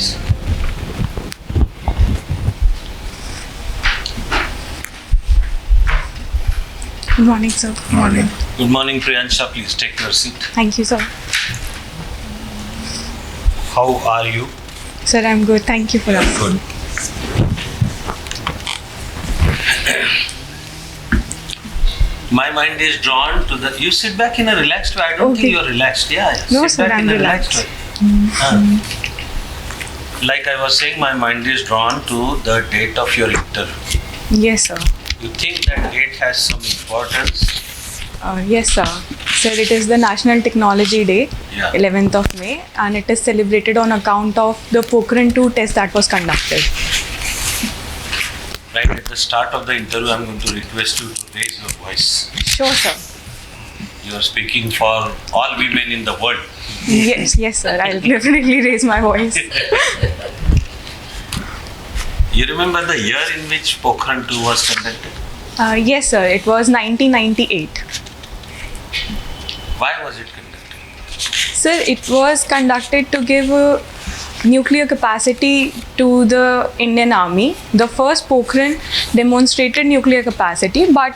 please. Good morning, sir. Morning. Good morning, Priyansha. Please take your seat. Thank you, sir. How are you? Sir, I'm good. Thank you for asking. Good. My mind is drawn to the. You sit back in a relaxed way. I don't think you're relaxed. Yeah. No, sit sir, back I'm in a relaxed. way. Like I was saying, my mind is drawn to the date of your interview. Yes, sir. You think that date has some importance? Yes, sir. Sir, it is the National Technology Day, Yeah. 11th of May, and it is celebrated on account of the Pokhran 2 test that was conducted. Right at the start of the interview, I'm going to request you to raise your voice. Sure, sir. You are speaking for all women in the world. Yes, sir. I'll definitely raise my voice. You remember the year in which Pokhran 2 was conducted? Yes, sir. It was 1998. Why was it conducted? Sir, it was conducted to give nuclear capacity to the Indian Army. The first Pokhran demonstrated nuclear capacity, but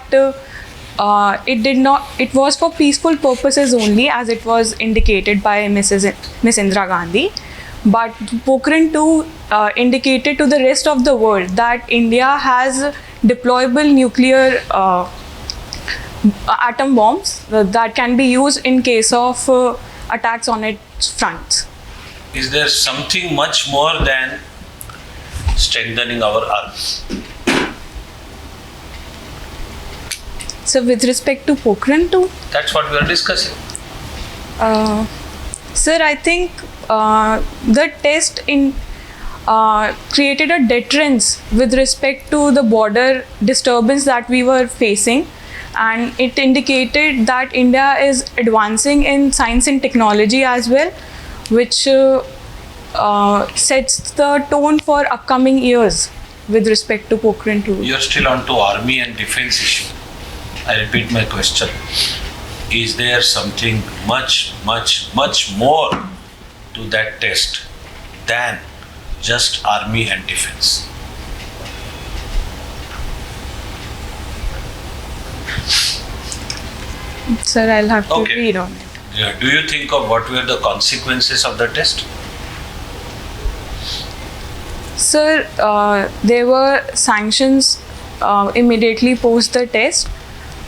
it did not. It was for peaceful purposes only, as it was indicated by Miss Indira Gandhi. But Pokhran 2 indicated to the rest of the world that India has deployable nuclear atom bombs that can be used in case of attacks on its fronts. Is there something much more than strengthening our army? So with respect to Pokhran 2, That's what we are discussing. sir, I think the test created a deterrence with respect to the border disturbance that we were facing, and it indicated that India is advancing in science and technology as well, which sets the tone for upcoming years with respect to Pokhran 2. You're still on to army and defense issue. I repeat my question. Is there something much, much, much more to that test than just army and defense? Sir, I'll have to Okay. read on it. Yeah. Do you think of what were the consequences of the test? Sir, there were sanctions immediately post the test,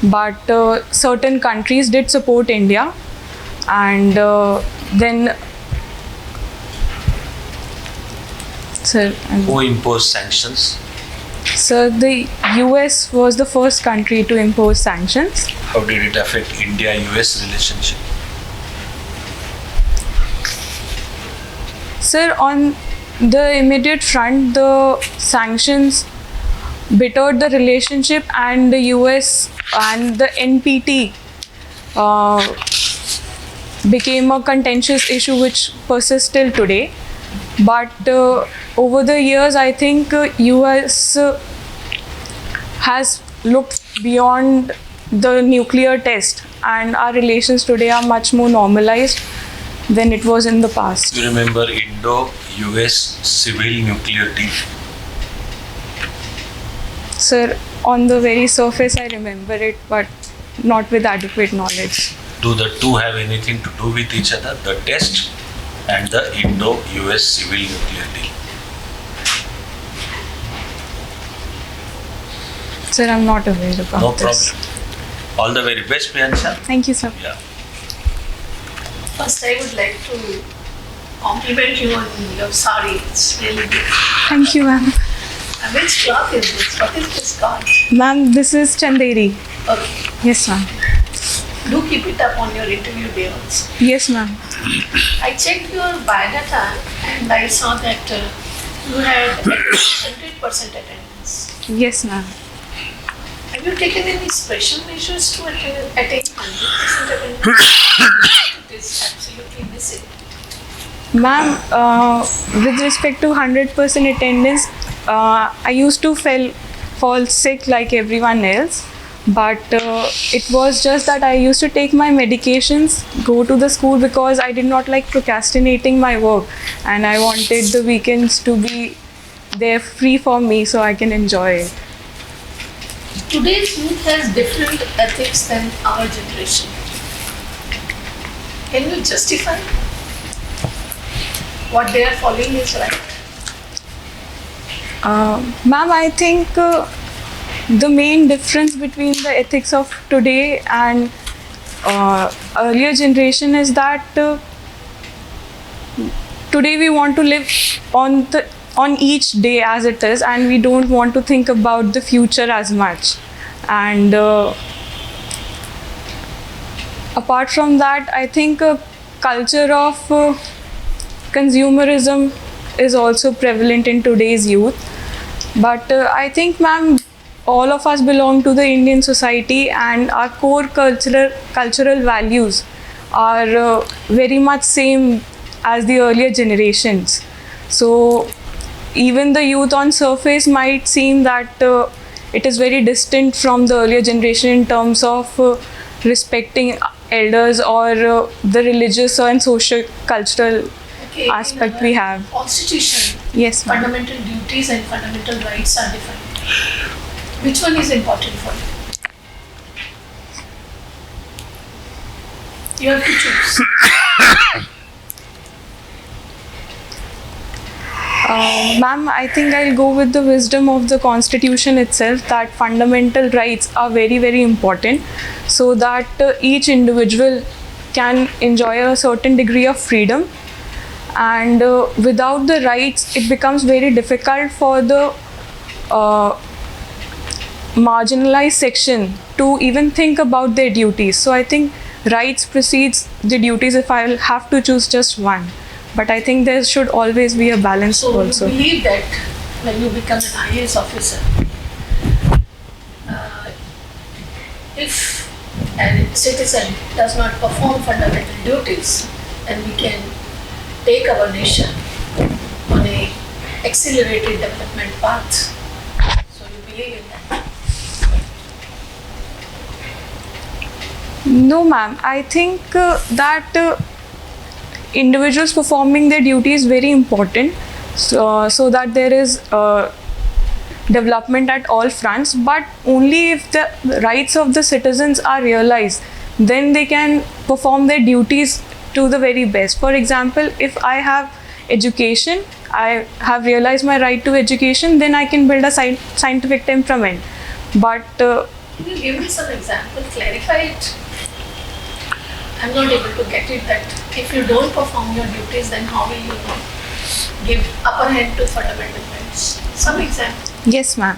but certain countries did support India, and then, sir, Who imposed sanctions? sir, the US was the first country to impose sanctions. How did it affect India-US relationship? Sir, on the immediate front, the sanctions bettered the relationship, and the US and the NPT became a contentious issue which persists till today. But over the years, I think US has looked beyond the nuclear test, and our relations today are much more normalized than it was in the past. You remember Indo-US civil nuclear deal? Sir, on the very surface, I remember it, but not with adequate knowledge. Do the two have anything to do with each other? The test and the Indo-US civil nuclear deal. Sir, I'm not aware about No this. problem. All the very best, Priyansha. Thank you, sir. Yeah. First, I would like to compliment you on your sari. It's really good. Thank you, ma'am. And which cloth is this? What is this called? Ma'am, this is Chanderi. Okay. Yes, ma'am. Do keep it up on your interview day also. Yes, ma'am. I checked your biodata and I saw that you had 100% attendance. Yes, ma'am. Have you taken any special measures to attain 100% attendance? It is absolutely missing. Ma'am, with respect to 100% attendance, I used to fall sick like everyone else. But it was just that I used to take my medications, go to the school because I did not like procrastinating my work, and I wanted the weekends to be there free for me so I can enjoy it. Today's youth has different ethics than our generation. Can you justify what they are following is right? Ma'am, I think the main difference between the ethics of today and earlier generation is that today we want to live on each day as it is, and we don't want to think about the future as much. And apart from that, I think a culture of consumerism is also prevalent in today's youth. But I think, ma'am, all of us belong to the Indian society, and our core cultural values are very much same as the earlier generations. So even the youth on surface might seem that it is very distant from the earlier generation in terms of respecting elders or the religious and social cultural Okay, aspect we have. Constitution, Yes, ma'am. fundamental duties and fundamental rights are defined. Which one is important for you? You have to choose. Ma'am, I think I'll go with the wisdom of the constitution itself, that fundamental rights are very, very important, so that each individual can enjoy a certain degree of freedom. And without the rights, it becomes very difficult for the marginalized section to even think about their duties. So I think rights precedes the duties if I'll have to choose just one. But I think there should always be a balance So also. you believe that when you become an IAS officer, if a citizen does not perform fundamental duties, then we can take our nation on a accelerated development path. So you believe in that? No, ma'am. I think that individuals performing their duty is very important, so that there is development at all fronts. But only if the rights of the citizens are realized, then they can perform their duties to the very best. For example, if I have education, I have realized my right to education, then I can build a scientific temperament. But Can you give me some example, clarify it? I'm not able to get it that if you don't perform your duties, then how will you give upper hand to fundamental rights? Some example. yes, ma'am.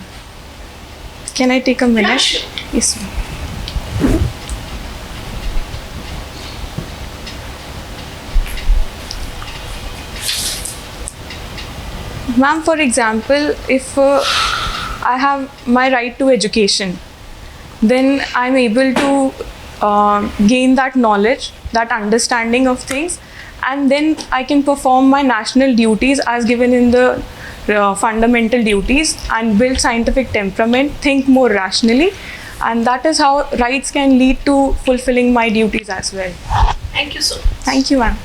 Can I take a minute? Yeah, sure. Yes, ma'am. Ma'am, for example, if I have my right to education, then I'm able to gain that knowledge, that understanding of things, and then I can perform my national duties as given in the fundamental duties and build scientific temperament, think more rationally, and that is how rights can lead to fulfilling my duties as well. Thank you so much. Thank you, ma'am.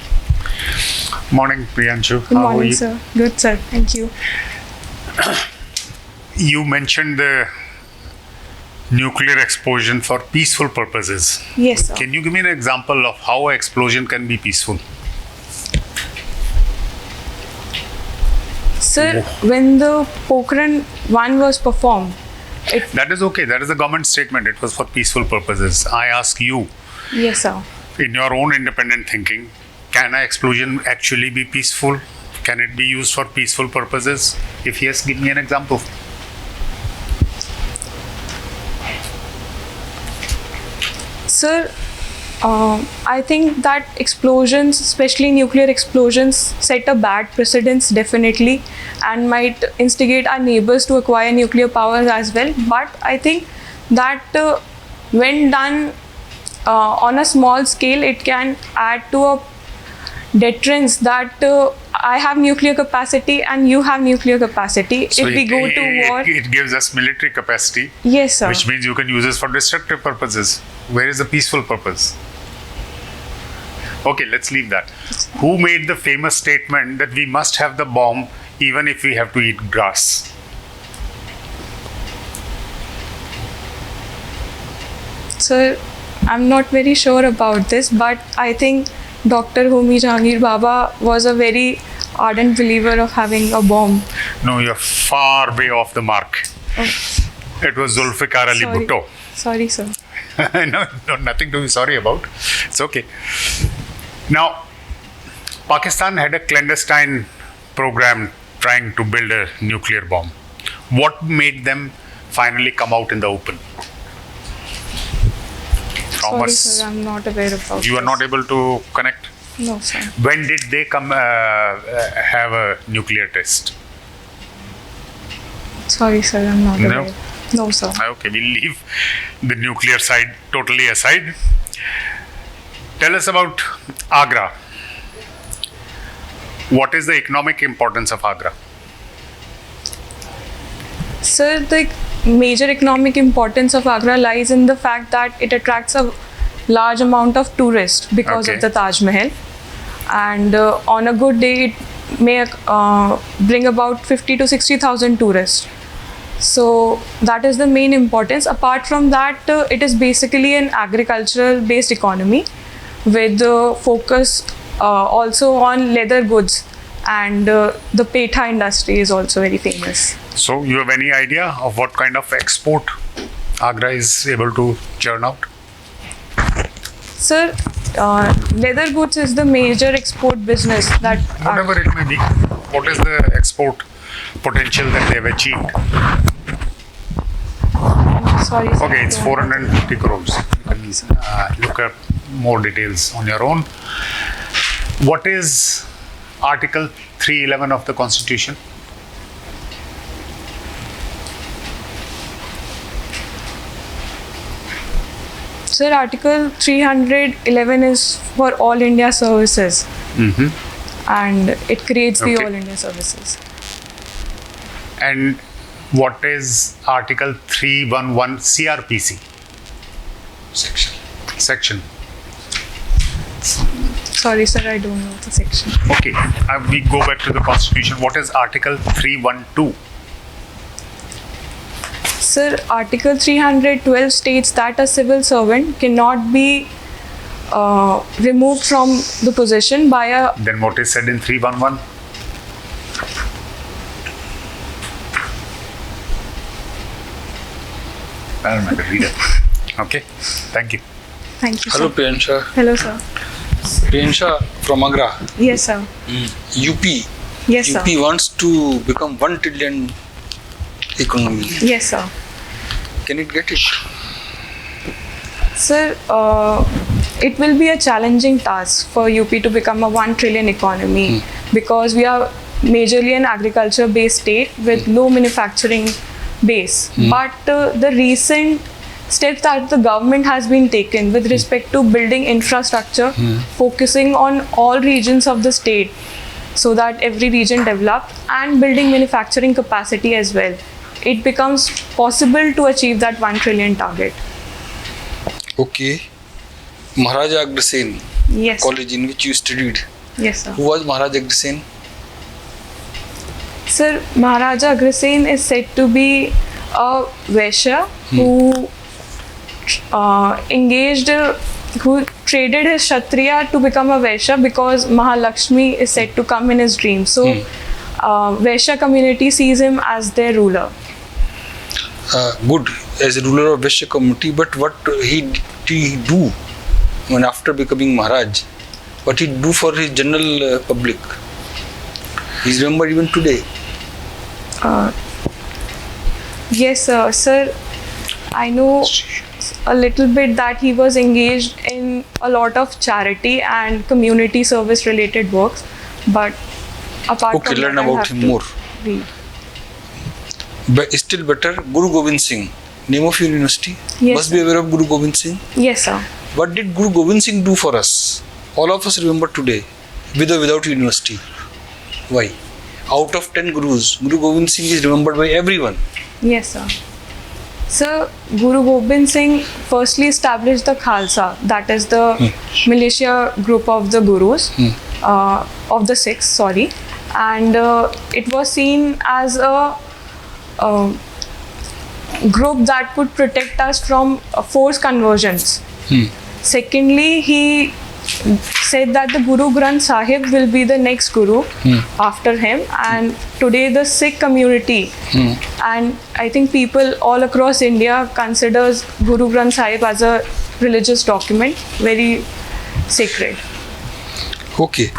Morning, Priyanshu. Good How are morning, you? sir. Good, sir. Thank you. You mentioned the nuclear explosion for peaceful purposes. Yes, sir. Can you give me an example of how an explosion can be peaceful? Sir, when the Pokhran 1 was performed, That is okay. That is a government statement. It was for peaceful purposes. I ask you, yes, sir. in your own independent thinking, can an explosion actually be peaceful? Can it be used for peaceful purposes? If yes, give me an example. Sir, I think that explosions, especially nuclear explosions, set a bad precedence definitely, and might instigate our neighbors to acquire nuclear powers as well. But I think that when done on a small scale, it can add to a deterrence that I have nuclear capacity and you have nuclear capacity. So if we go to war, it gives us military capacity, yes, sir. which means you can use this for destructive purposes. Where is the peaceful purpose? Okay, let's leave that. Who made the famous statement that we must have the bomb even if we have to eat grass? Sir, I'm not very sure about this, but I think Dr. Homi Jahangir Baba was a very ardent believer of having a bomb. No, you're far way off the mark. Oh, It was Zulfikar Ali sorry. Bhutto. Sorry, sir. No, nothing to be sorry about. It's okay. Now, Pakistan had a clandestine program trying to build a nuclear bomb. What made them finally come out in the open? Sorry, Thomas, sir, I'm not aware about you are this. not able to connect. No, sir. When did they come have a nuclear test? Sorry, sir, I'm not No? aware. No, sir. Okay, we'll leave the nuclear side totally aside. Tell us about Agra. What is the economic importance of Agra? Sir, the major economic importance of Agra lies in the fact that it attracts a large amount of tourists because Okay. of the Taj Mahal. And on a good day, it may bring about 50 to 60,000 tourists. So that is the main importance. Apart from that, it is basically an agricultural based economy with focus also on leather goods, and the Petha industry is also very famous. So, you have any idea of what kind of export Agra is able to churn out? Sir, leather goods is the major export business that Whatever it may be, what is the export potential that they have achieved? sorry, sir, Okay, I it's don't- 450 crores. You can look up more details on your own. What is Article 311 of the Constitution? Sir, Article 311 is for All India services, and it creates the Okay. All India services. And what is Article 311 CRPC? Section. Sorry, sir, I don't know the section. Okay, we go back to the Constitution. What is Article 312? Sir, Article 312 states that a civil servant cannot be removed from the position by a Then what is said in 311? I don't know, read it. Okay, thank you. Thank you, Hello, sir. Priyansha. Hello, sir. Priyansha from Agra, Yes, sir. UP. Yes, sir. UP wants to become 1 trillion economy. Yes, sir. Can it get it? Sir, it will be a challenging task for UP to become a 1 trillion economy because we are majorly an agriculture based state with low manufacturing base. But the recent steps that the government has been taken with respect to building infrastructure, focusing on all regions of the state so that every region develops, and building manufacturing capacity as well, it becomes possible to achieve that 1 trillion target. Okay. Maharaja Agrasen Yes. college in which you studied. Yes, sir. Who was Maharaja Agrasen? Sir, Maharaja Agrasen is said to be a Vaishya who who traded his Kshatriya to become a Vaishya because Mahalakshmi is said to come in his dream. So, Vaishya community sees him as their ruler. Good as a ruler of Vaishya community, but what did he do when after becoming Maharaj? What he do for his general public? He's remembered even today. Yes, sir. I know a little bit that he was engaged in a lot of charity and community service related works, but apart Okay, from learn that, I'll about have him to more. read. But still better, Guru Gobind Singh, name of your university. Yes, Must be aware of Guru Gobind Singh. Yes, sir. What did Guru Gobind Singh do for us? All of us remember today, with or without university. Why? Out of 10 gurus, Guru Gobind Singh is remembered by everyone. Yes, sir. Sir, Guru Gobind Singh firstly established the Khalsa, that is the militia group of the Gurus, of the Sikhs, sorry. And it was seen as a group that could protect us from forced conversions. Secondly, he said that the Guru Granth Sahib will be the next Guru after him, and today the Sikh community and I think people all across India considers Guru Granth Sahib as a religious document, very sacred. Okay.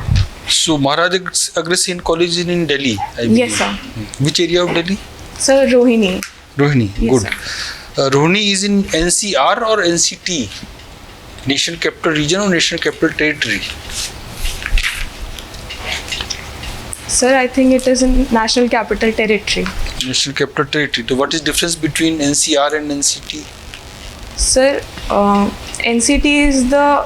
So Maharaj Agrasen College is in Delhi, I believe. Yes, sir. Which area of Delhi? Sir, Rohini. Rohini. Yes, Good. Rohini is in NCR or NCT? National Capital Region or National Capital Territory? Sir, I think it is in National Capital Territory. National Capital Territory. So what is difference between NCR and NCT? Sir, NCT is the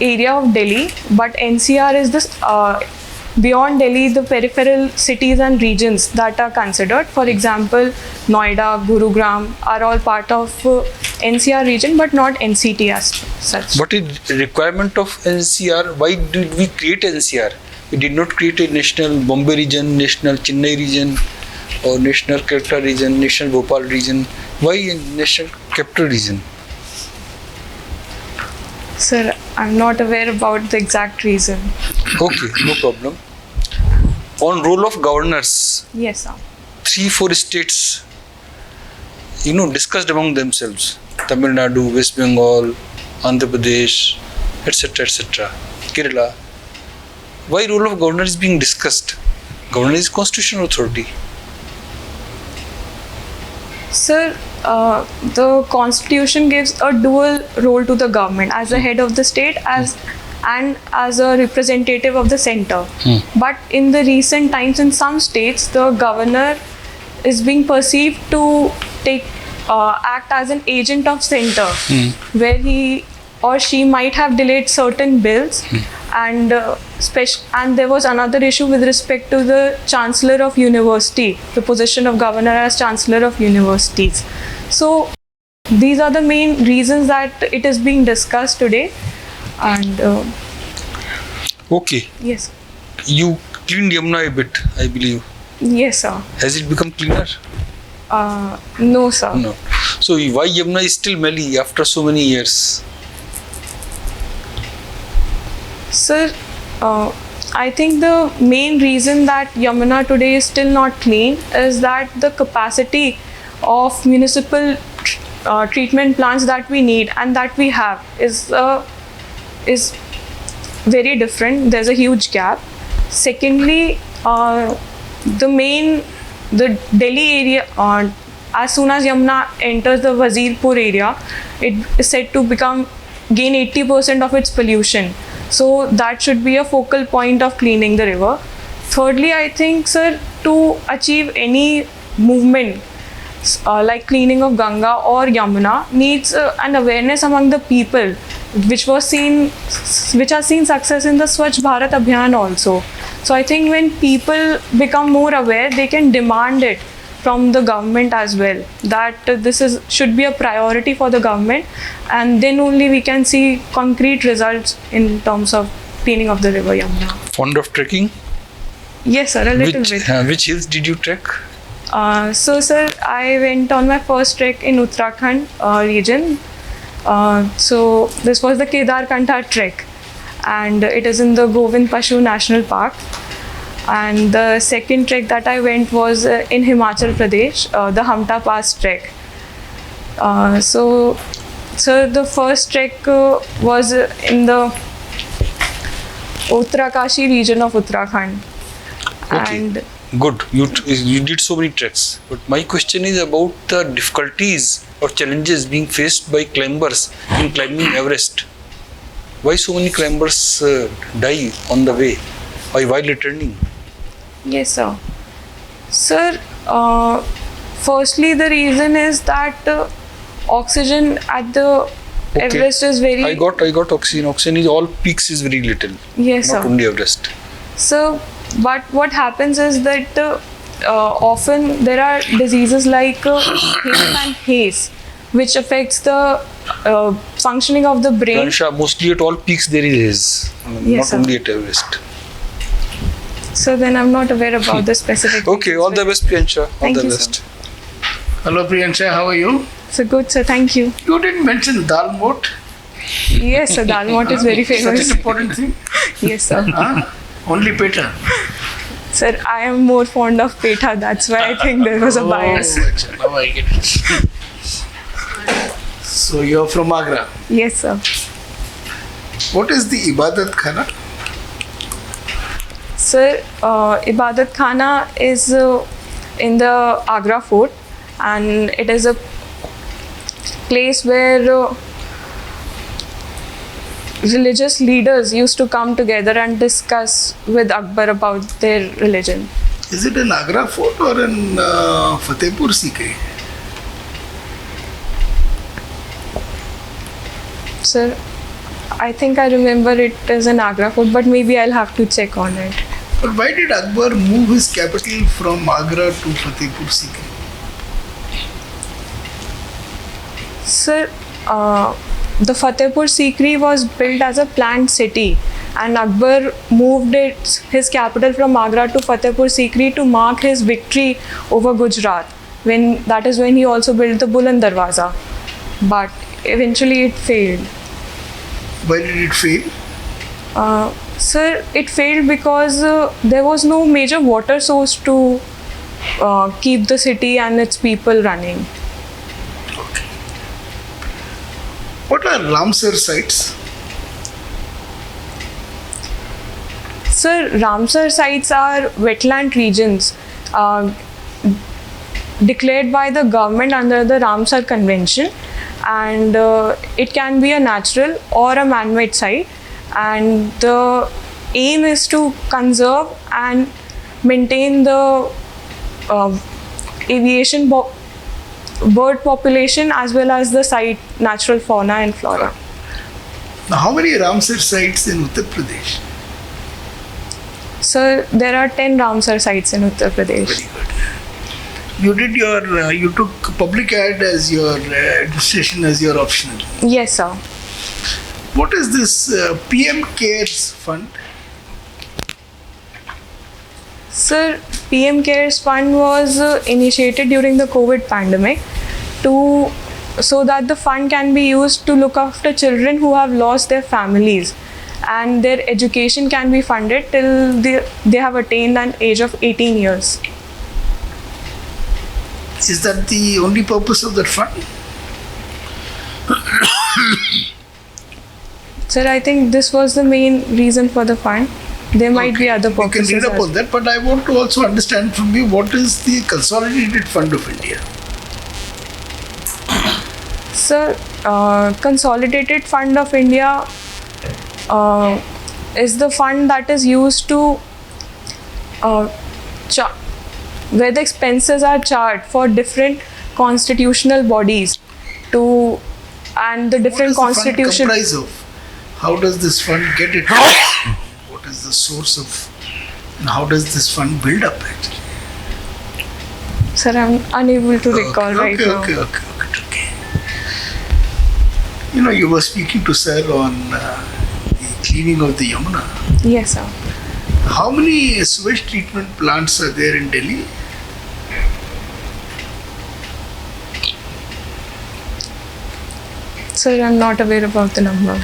area of Delhi, but NCR is the beyond Delhi, the peripheral cities and regions that are considered. For example, Noida, Gurugram are all part of NCR region, but not NCT as such. What is the requirement of NCR? Why did we create NCR? We did not create a national Bombay region, national Chennai region, or national Calcutta region, national Bhopal region. Why a national capital region? Sir, I'm not aware about the exact reason. Okay, no problem. On role of governors, Yes, sir. 3-4 states, discussed among themselves. Tamil Nadu, West Bengal, Andhra Pradesh, etc., etc. Kerala. Why role of governor is being discussed? Governor is constitutional authority. Sir, the constitution gives a dual role to the government as the head of the state and as a representative of the center. But in the recent times in some states, the governor is being perceived to act as an agent of center, where he or she might have delayed certain bills. And there was another issue with respect to the chancellor of university, the position of governor as chancellor of universities. So these are the main reasons that it is being discussed today. And Okay. yes, You cleaned Yamuna a bit, I believe. yes, sir. Has it become cleaner? No, sir. No. So why Yamuna is still melly after so many years? Sir, I think the main reason that Yamuna today is still not clean is that the capacity of municipal treatment plants that we need and that we have is very different. There's a huge gap. Secondly, the Delhi area, as soon as Yamuna enters the Wazirpur area, it is said to gain 80% of its pollution. So that should be a focal point of cleaning the river. Thirdly, I think, sir, to achieve any movement like cleaning of Ganga or Yamuna needs an awareness among the people, which has seen success in the Swachh Bharat Abhiyan also. So I think when people become more aware, they can demand it from the government as well, that this should be a priority for the government, and then only we can see concrete results in terms of cleaning of the river Yamuna. Fond of trekking? Yes, sir, a little bit. Which hills did you trek? So, sir, I went on my first trek in Uttarakhand region. So this was the Kedarkantha trek, and it is in the Govind Pashu National Park. And the second trek that I went was in Himachal Pradesh, the Hamta Pass trek. So the first trek was in the Uttarakashi region of Uttarakhand. Okay. And Good. You did so many treks. But my question is about the difficulties or challenges being faced by climbers in climbing Everest. Why so many climbers die on the way while returning? yes, sir. Sir, firstly, the reason is that oxygen at the Everest is very. I got oxygen. Oxygen is all peaks is very little. Yes, Not sir. only Everest. So, but what happens is that often there are diseases like haze and haze, which affects the functioning of the brain. Priyansha, mostly at all peaks there is haze. Yes, Not sir. only at Everest. So then I'm not aware about the specific. Okay, all the best, Priyansha. All Thank the you, best. sir. Hello Priyansha, how are you? So good, sir. Thank you. You didn't mention dal mot. Yes, sir. Dal mot is very Such famous. an important thing. Yes, sir. Huh? Only peta. Sir, I am more fond of petha. That's why I think there was a bias. Acha, now I get it. So you're from Agra. Yes, sir. What is the Ibadat Khana? Sir, Ibadat Khana is in the Agra fort, and it is a place where religious leaders used to come together and discuss with Akbar about their religion. Is it in Agra fort or in Fatehpur Sikri? Sir, I think I remember it is in Agra fort, but maybe I'll have to check on it. But why did Akbar move his capital from Agra to Fatehpur Sikri? Sir, the Fatehpur Sikri was built as a planned city, and Akbar moved his capital from Agra to Fatehpur Sikri to mark his victory over Gujarat. That is when he also built the Buland Darwaza, but eventually it failed. Why did it fail? Sir, it failed because there was no major water source to keep the city and its people running. What are Ramsar sites? Sir, Ramsar sites are wetland regions declared by the government under the Ramsar Convention, and it can be a natural or a man-made site, and the aim is to conserve and maintain the aviation bird population as well as the site natural fauna and flora. Now, how many Ramsar sites in Uttar Pradesh? So there are 10 Ramsar sites in Uttar Pradesh. Very good. You took public ad as your administration as your optional. Yes, sir. What is this PM Cares Fund? Sir, PM Cares Fund was initiated during the COVID pandemic so that the fund can be used to look after children who have lost their families, and their education can be funded till they have attained an age of 18 years. Is that the only purpose of that fund? Sir, I think this was the main reason for the fund. There might be other You can purposes. read up on that, but I want to also understand from you what is the Consolidated Fund of India? Sir, Consolidated Fund of India is the fund that is used to where the expenses are charged for different constitutional bodies and the different What does the fund constitution. comprise of? How does this fund get it? What is the source of, and how does this fund build up actually? Sir, I'm unable to recall right now. Okay. You know, you were speaking to Sir on the cleaning of the Yamuna. Yes, sir. How many sewage treatment plants are there in Delhi? Sir, I'm not aware about the number.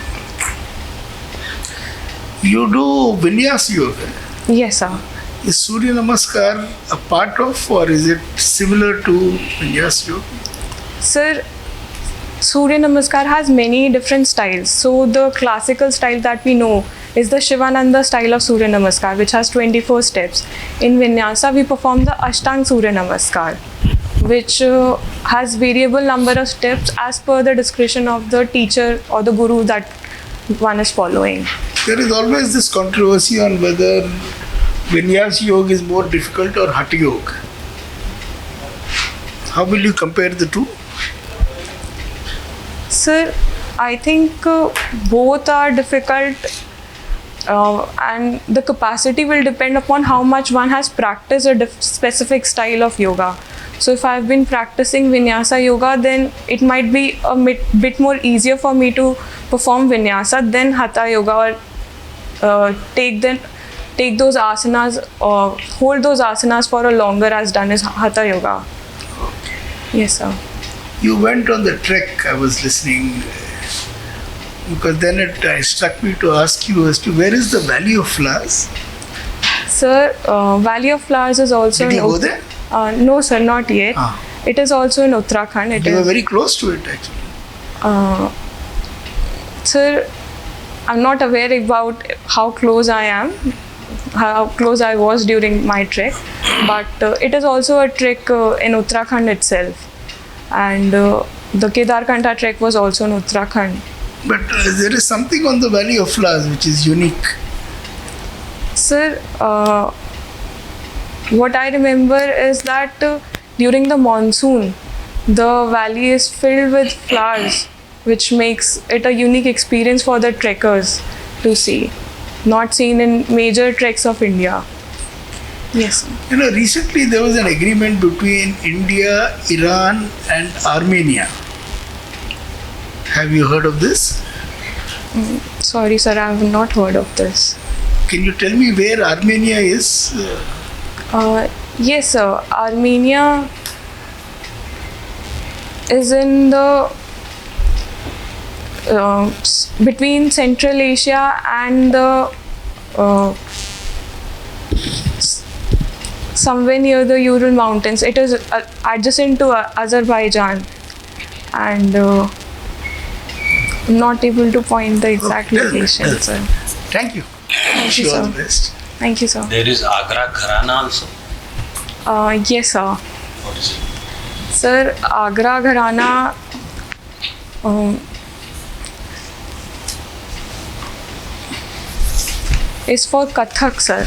You do Vinyas Yoga. Yes, sir. Is Surya Namaskar a part of, or is it similar to Vinyas Yoga? Sir, Surya Namaskar has many different styles. So the classical style that we know is the Shivananda style of Surya Namaskar, which has 24 steps. In Vinyasa, we perform the Ashtang Surya Namaskar, which has variable number of steps as per the discretion of the teacher or the guru that one is following. There is always this controversy on whether Vinyas Yoga is more difficult or Hatha Yoga. How will you compare the two? Sir, I think both are difficult, and the capacity will depend upon how much one has practiced a specific style of yoga. So if I've been practicing Vinyasa yoga, then it might be a bit more easier for me to perform Vinyasa than Hatha yoga, or take those asanas, or hold those asanas for a longer as done as Hatha yoga. Yes, sir. You went on the trek, I was listening, because then it struck me to ask you as to where is the Valley of Flowers? Sir, Valley of Flowers is also Did you in go there? No, sir, not yet. Ah. It is also in Uttarakhand. You were very close to it actually. Sir, I'm not aware about how close I am, how close I was during my trek, but it is also a trek in Uttarakhand itself, and the Kedarkantha trek was also in Uttarakhand. But there is something on the Valley of Flowers which is unique. Sir, what I remember is that during the monsoon, the valley is filled with flowers, which makes it a unique experience for the trekkers to see, not seen in major treks of India. Yes, sir. You know, recently there was an agreement between India, Iran, and Armenia. Have you heard of this? Sorry, sir, I have not heard of this. Can you tell me where Armenia is? Yes, sir. Armenia is in the between Central Asia and the somewhere near the Ural Mountains. It is adjacent to Azerbaijan, and I'm not able to point the exact location, sir. Thank you. Thank you, Wish you all sir. the best. Thank you, sir. There is Agra Gharana also. Yes, sir. What is it? Sir, Agra Gharana is for Kathak, sir.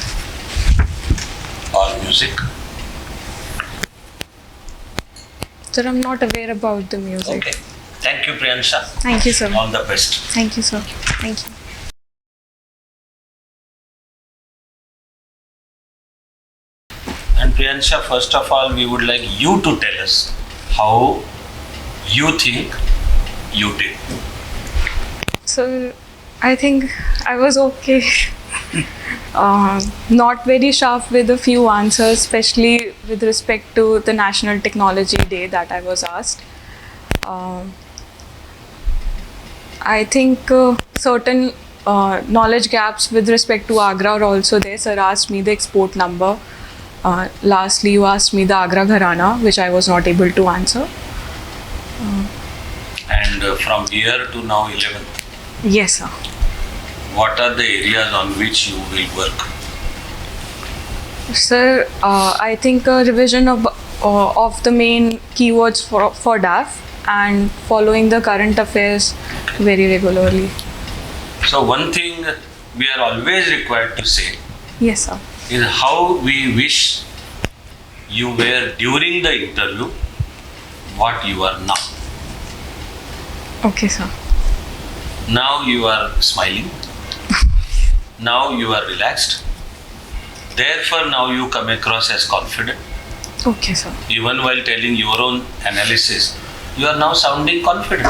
All music. Sir, I'm not aware about the music. Okay. Thank you, Priyansha. Thank you, sir. All the best. Thank you, sir. Thank you. And Priyansha, first of all, we would like you to tell us how you think you did. So, I think I was okay. Not very sharp with a few answers, especially with respect to the National Technology Day that I was asked. I think certain knowledge gaps with respect to Agra are also there. Sir asked me the export number. Lastly, you asked me the Agra Gharana, which I was not able to answer. And from here to now 11th, Yes, sir. what are the areas on which you will work? Sir, I think a revision of the main keywords for DAF and following the current affairs very regularly. So one thing we are always required to say Yes, sir. is how we wish you were during the interview, what you are now. Okay, sir. Now you are smiling. Now you are relaxed. Therefore now you come across as confident. Okay, sir. Even while telling your own analysis, you are now sounding confident.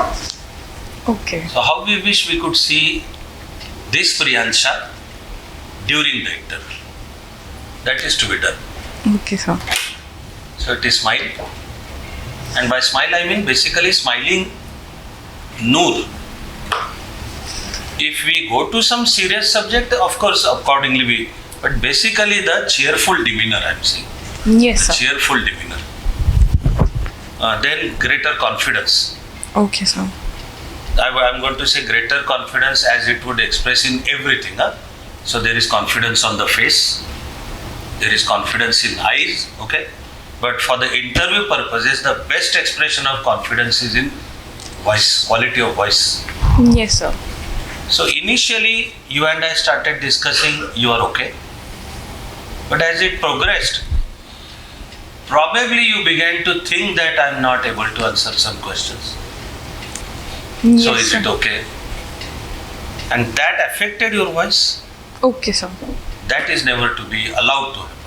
Okay. So how we wish we could see this Priyansha during the interview. That is to be done. Okay, sir. So it is smile. And by smile I mean basically smiling noor. If we go to some serious subject, of course accordingly but basically the cheerful demeanor I am saying. Yes, sir. Cheerful demeanor. Then greater confidence. Okay, sir. I'm going to say greater confidence as it would express in everything. So there is confidence on the face, there is confidence in eyes, okay? But for the interview purposes, the best expression of confidence is in voice, quality of voice. Yes, sir. So initially, you and I started discussing, you are okay. But as it progressed, probably you began to think that I'm not able to answer some questions. Yes, So is sir. it okay? And that affected your voice? Okay, sir. That is never to be allowed to happen.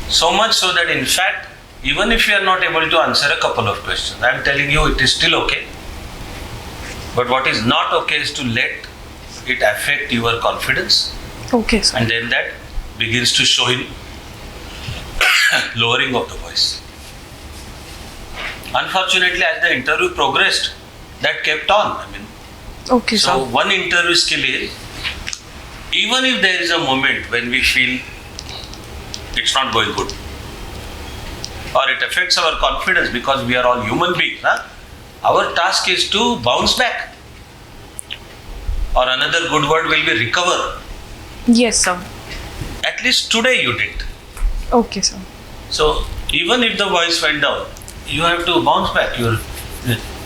So much so that in fact, even if you are not able to answer a couple of questions, I am telling you it is still okay. But what is not okay is to let it affect your confidence, Okay, sir. and then that begins to show in lowering of the voice. Unfortunately, as the interview progressed, that kept on. Okay, So sir. one interview skill is, even if there is a moment when we feel it's not going good, or it affects our confidence because we are all human beings, our task is to bounce back. Or another good word will be recover. Yes, sir. At least today you did. Okay, sir. So even if the voice went down, you have to bounce back.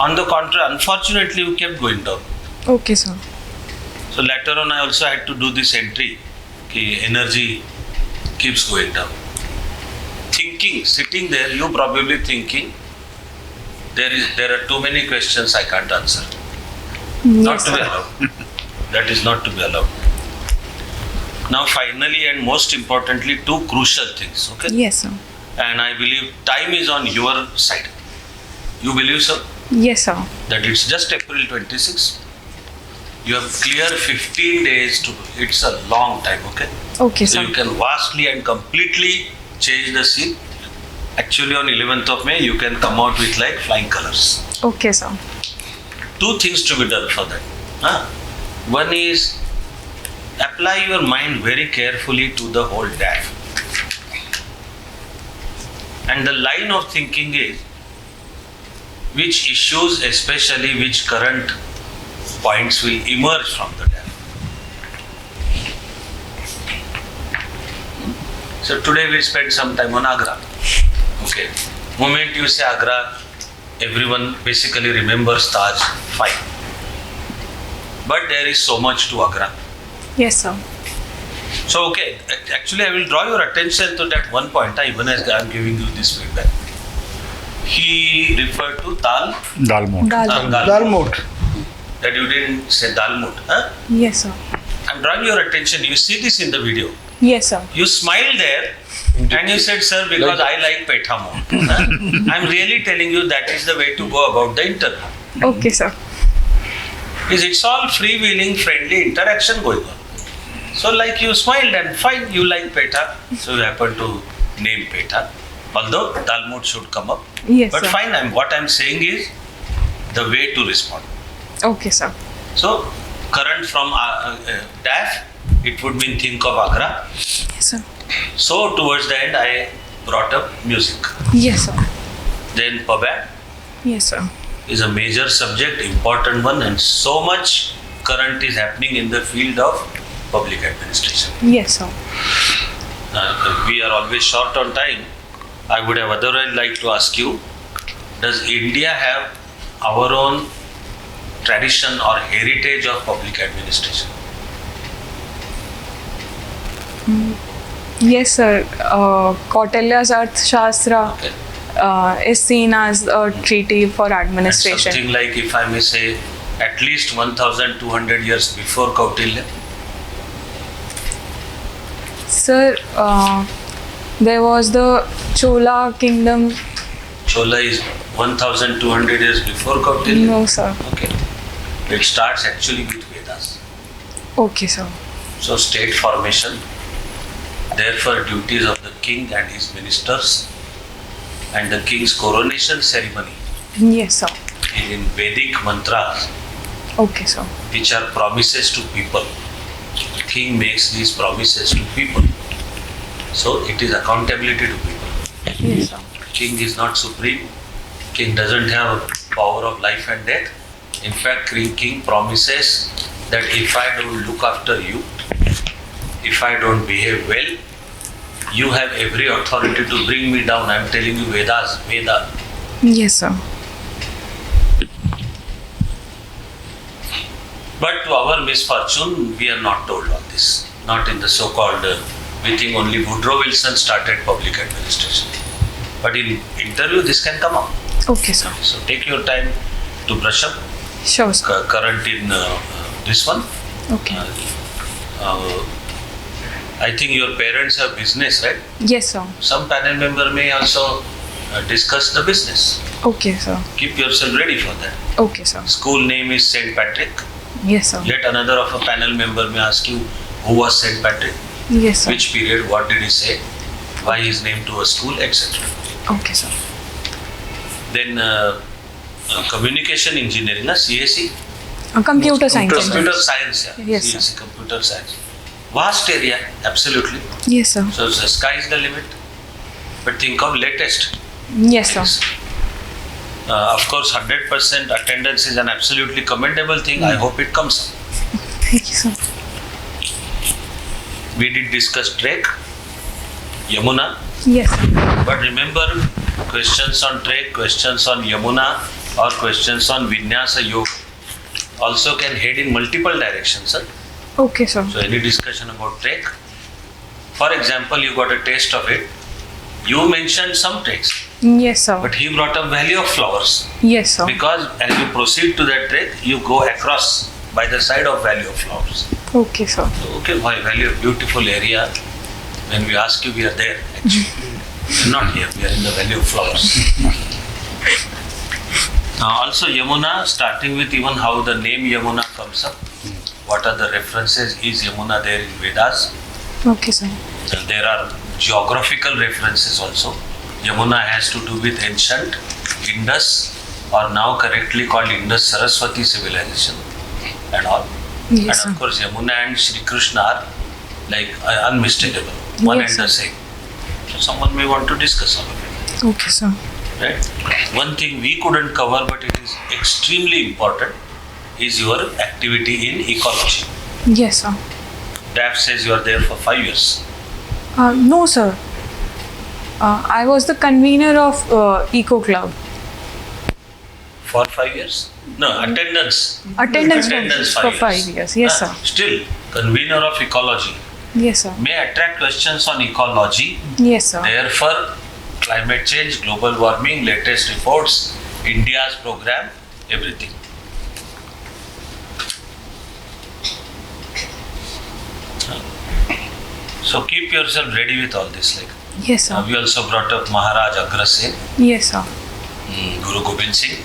On the contrary, unfortunately, you kept going down. Okay, sir. So later on, I also had to do this entry. Energy keeps going down. Thinking, sitting there, you probably thinking, there are too many questions I can't answer. Not Yes, to be sir. allowed. That is not to be allowed. Now finally and most importantly, two crucial things. Okay. Yes, sir. And I believe time is on your side. You believe so? Yes, sir. That it's just April 26. You have clear 15 days to, it's a long time, okay? Okay, So sir. you can vastly and completely change the scene. Actually on 11th of May, you can come out with like flying colors. Okay, sir. Two things to be done for that. One is apply your mind very carefully to the whole DAF. And the line of thinking is which issues, especially which current points will emerge from the DAF. So today we spent some time on Agra. Okay. Moment you say Agra, everyone basically remembers Taj, fine. But there is so much to Agra. Yes, sir. So, okay, actually I will draw your attention to that one point, even as I am giving you this feedback. He referred to Dal. Dalmot. Dalmot. That you didn't say Dalmut. Yes, sir. I am drawing your attention. You see this in the video. Yes, sir. You smiled there and you said, sir, because I like Petha more. I am really telling you that is the way to go about the interview. Okay, sir. It's all freewheeling, friendly interaction going on. So like you smiled and fine, you like Petha, so you happen to name Petha. Although Dalmut should come up. Yes, But sir. fine, what I'm saying is the way to respond. Okay, sir. So current from DAF, it would mean think of Agra. Yes, sir. So towards the end, I brought up music. Yes, sir. Then PABAD Yes, sir. is a major subject, important one, and so much current is happening in the field of public administration. Yes, sir. We are always short on time. I would have otherwise liked to ask you, does India have our own tradition or heritage of public administration? Yes, sir. Kautilya's Arthashastra Okay. is seen as a treaty for And administration. something like, if I may say, at least 1200 years before Kautilya. Sir, there was the Chola kingdom. Chola is 1200 years before Kautilya. No, sir. Okay. It starts actually with Vedas. Okay, sir. So state formation, therefore duties of the king and his ministers, and the king's coronation ceremony Yes, sir. is in Vedic mantras, Okay, sir. which are promises to people. The king makes these promises to people. So it is accountability to people. Yes, sir. King is not supreme. King doesn't have power of life and death. In fact, king promises that if I don't look after you, if I don't behave well, you have every authority to bring me down. I am telling you Vedas, Veda. Yes, sir. But to our misfortune, we are not told all this. Not in the so-called, we think only Woodrow Wilson started public administration. But in interview, this can come up. Okay, sir. So take your time, to brush up. Sure, sir. Current in this one. Okay. I think your parents have business, right? Yes, sir. Some panel member may also discuss the business. Okay, sir. Keep yourself ready for that. Okay, sir. School name is St. Patrick. Yes, sir. Yet another of a panel member may ask you who was St. Patrick, Yes, sir. which period, what did he say, why he is named to a school, etc. Okay, sir. Then communication engineering, CSE. Computer science. Computer science, yeah. Yes, sir. CSE, computer science. Vast area, absolutely. Yes, sir. So the sky is the limit. But think of latest. Yes, sir. Of course, 100% attendance is an absolutely commendable thing. I hope it comes up. Thank you, sir. We did discuss trek, Yamuna. Yes, sir. But remember, questions on trek, questions on Yamuna, or questions on Vinyasa Yoga also can head in multiple directions. Sir. Okay, sir. So any discussion about trek, for example, you got a taste of it. You mentioned some treks, Yes, sir. but he brought up valley of flowers. Yes, sir. Because as you proceed to that trek, you go across by the side of valley of flowers. Okay, sir. So, okay, why valley of beautiful area? When we ask you, we are there actually. We are not here, we are in the valley of flowers. Also Yamuna, starting with even how the name Yamuna comes up. What are the references? Is Yamuna there in Vedas? Okay, sir. And there are geographical references also. Yamuna has to do with ancient Indus, or now correctly called Indus Saraswati civilization and all. Yes, And of sir. course Yamuna and Shri Krishna are like unmistakable, one Yes, and the sir. same. So someone may want to discuss all of it. Okay, sir. Right? One thing we couldn't cover but it is extremely important is your activity in ecology. Yes, sir. DAF says you are there for 5 years. No, sir. I was the convener of Eco Club. For 5 years? No, attendance. Attendance for 5 years. Yes, sir. Still, convener of ecology Yes, sir. may attract questions on ecology. Yes, sir. Therefore, climate change, global warming, latest reports, India's program, everything. So keep yourself ready with all this. Like Yes, sir. we also brought up Maharaj Agrasen, Yes, sir. Guru Gobind Singh.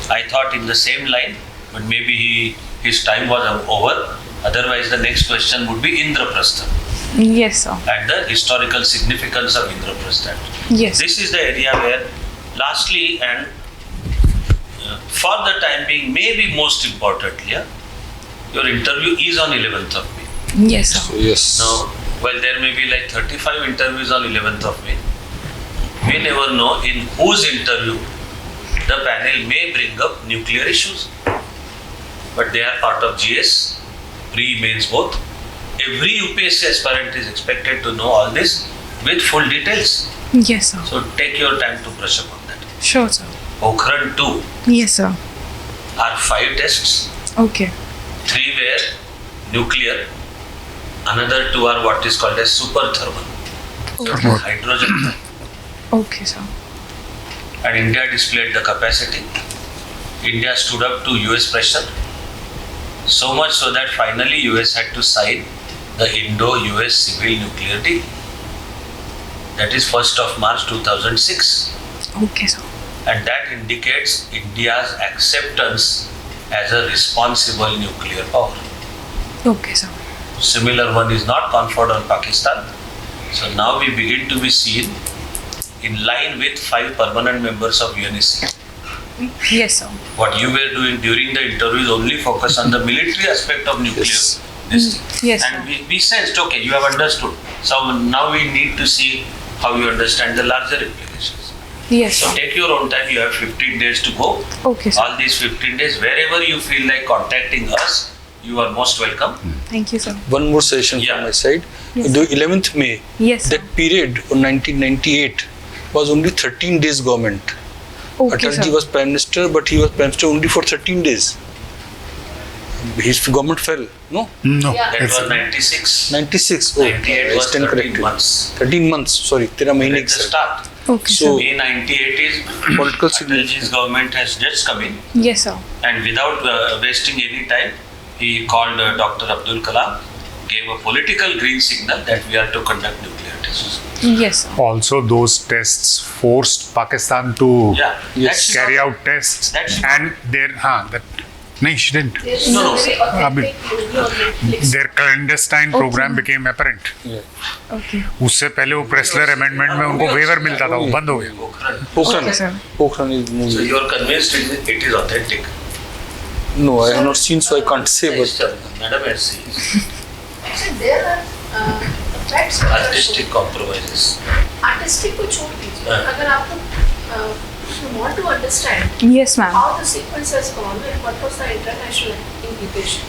I thought in the same line, but maybe his time was over. Otherwise, the next question would be Indraprastha Yes, sir. and the historical significance of Indraprastha. Yes. This is the area where, lastly and for the time being, maybe most importantly, your interview is on 11th of May. Yes, sir. So, yes. Now, well, there may be like 35 interviews on 11th of May. We never know in whose interview the panel may bring up nuclear issues. But they are part of GS, pre-mains both. Every UPSC aspirant is expected to know all this with full details. Yes, sir. So take your time to brush up on that. Sure, sir. Pokhran 2 Yes, sir. are 5 tests. Okay. 3 were nuclear. Another 2 are what is called as super thermal. Okay. Hydrogen. Okay, sir. And India displayed the capacity. India stood up to US pressure. So much so that finally US had to sign the Indo-US Civil Nuclear Deal. That is 1st of March 2006. Okay, sir. And that indicates India's acceptance as a responsible nuclear power. Okay, sir. Similar one is not conferred on Pakistan. So now we begin to be seen in line with 5 permanent members of UNSC. Yes, sir. What you were doing during the interview is only focus on the military aspect of nuclear. Yes. This thing. Yes, And sir. we sensed, okay, you have understood. So now we need to see how you understand the larger implications. Yes, So sir. take your own time. You have 15 days to go. Okay, sir. All these 15 days, wherever you feel like contacting us, you are most welcome. Thank you, sir. One more session Yeah. from my side. Yes. The 11th May, Yes, sir. that period of 1998 was only 13 days government. Okay, Atalji sir. was Prime Minister, but he was Prime Minister only for 13 days. His government fell, no? No, Yeah. That it's was 96. 96. Oh, 98 I was stand 13 corrected. months. 13 months, sorry. 13 महीने At की the sir. start. Okay, So- sir. May 98 is Political Atalji's government has just come in, Yes, sir. and without wasting any time, he called Dr. Abdul Kalam, gave a political green signal that we are to conduct nuclear tests. Yes, sir. Also, those tests forced Pakistan to Yeah, Yes. carry out tests, That's- and no, she didn't. There's No, a no, very sir. authentic movie on Netflix. Their clandestine Okay. program became apparent. Okay. उससे पहले वो Pressler amendment में उनको waiver मिलता था, वो बंद हो गया. Pokhran. Pokhran. Okay, sir. Pokhran is So movie. you are convinced it is authentic. No, I have not seen, so I can't say. But Madam has seen Actually, there are the facts which are artistic compromises. shown. Artistic को छोड़ दीजिए. हाँ. अगर आपको if you want to understand Yes, ma'am. how the sequence has gone and what was the international implication,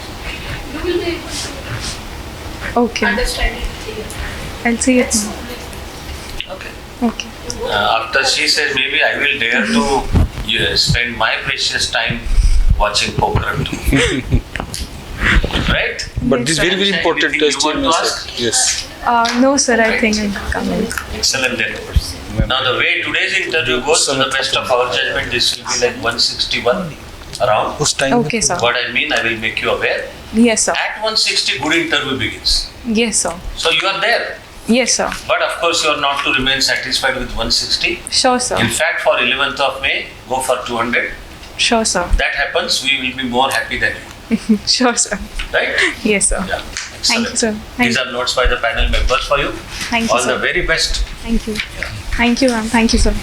you will be able to Okay. understand it clearly. I'll see it, That's ma'am. only Okay. Okay. you go. After she said, maybe I will dare to spend my precious time watching Pokhran too. Right? but this is very very important Anything test. you want in to my ask? set. Yes. No, sir. I think I'll come in. Excellent then. Now the way today's interview goes, to the best of our judgment, this will be like 161 around. Whose time? Okay, sir. What I mean, I will make you aware. Yes, sir. At 160, good interview begins. Yes, sir. So you are there. Yes, sir. But of course, you are not to remain satisfied with 160. Sure, sir. In fact, for 11th of May, go for 200. Sure, sir. That happens, we will be more happy than you. Sure, sir. Right? Yes, sir. Yeah. Thank you, Excellent. sir. Thank These are notes by the panel members for you. Thank you, All the sir. very best. Thank you. Thank you, ma'am. Thank you, sir.